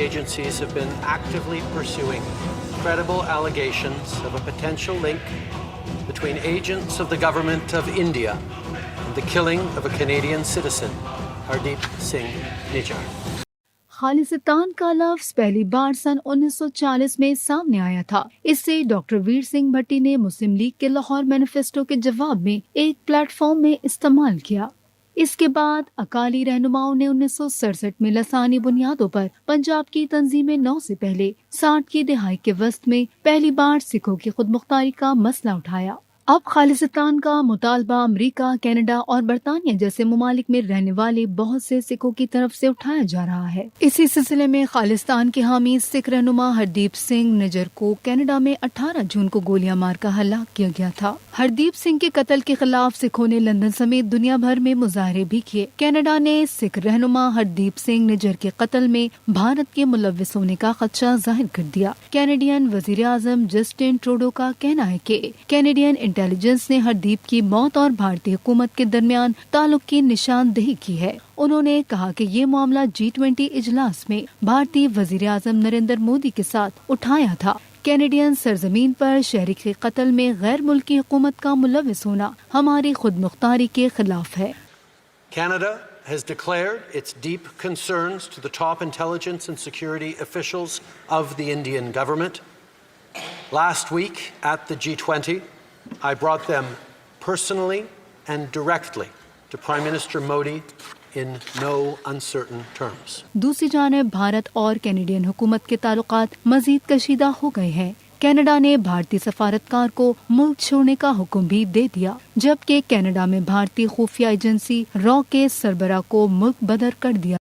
agencies have been actively pursuing credible allegations of a potential link between agents of the government of India and the killing of a Canadian citizen, Hardeep Singh Nijjar. Khalistan का लफ्ज पहली बार सन 1940 में सामने आया था। इससे doctor Veer Singh भट्टी ने मुस्लिम league के लाहौर मैनिफेस्टो के जवाब में एक प्लेटफॉर्म में इस्तेमाल किया। इसके बाद अकाली रहनुमाओं ने 1967 में लसानी बुनियादों पर पंजाब की तंजीम 9 से पहले 60 की दहाई के वस्त में पहली बार सिखों की खुदमुख्तारी का मसला उठाया। अब खालिस्तान का मुतालबा अमेरिका, कनाडा और बरतानिया जैसे ममालिक में रहने वाले बहुत से सिखों की तरफ से उठाया जा रहा है। इसी सिलसिले में खालिस्तान के हामी सिख रहनुमा हरदीप सिंह निज्जर को कनाडा में 18 जून को गोलियां मारकर हलाक किया गया था। हरदीप सिंह के कत्ल के खिलाफ सिखों ने लंदन समेत दुनिया भर में मुजाहरे भी किए। कनाडा ने सिख रहनुमा हरदीप सिंह निज्जर के कत्ल में भारत के मुलव्विस होने का खदशा जाहिर कर दिया। कैनेडियन वजीर आजम जस्टिन ट्रूडो का कहना है कि कैनेडियन इंटेलिजेंस ने हरदीप की मौत और भारतीय हुकूमत के दरमियान ताल्लुक की निशानदेही की है। उन्होंने कहा कि ये मामला G20 इजलास में भारतीय वजीर आजम नरेंद्र मोदी के साथ उठाया था। कैनेडियन सरजमीन पर शहरी के कत्ल में गैर मुल्की हुकूमत का मुलव्विस होना हमारी खुद मुख्तारी के खिलाफ है। Canada has declared its deep concerns to the top intelligence and security officials of the Indian government. Last week at the G20, I brought them personally and directly to Prime Minister Modi in no uncertain terms. दूसरी जानिब भारत और Canadian हुकूमत के ताल्लुकात मजीद कशीदा हो गए हैं। Canada ने भारतीय सफारतकार को मुल्क छोड़ने का हुक्म भी दे दिया, जबकि कनाडा में भारतीय खुफिया एजेंसी रॉ के सरबराह को मुल्क बदर कर दिया।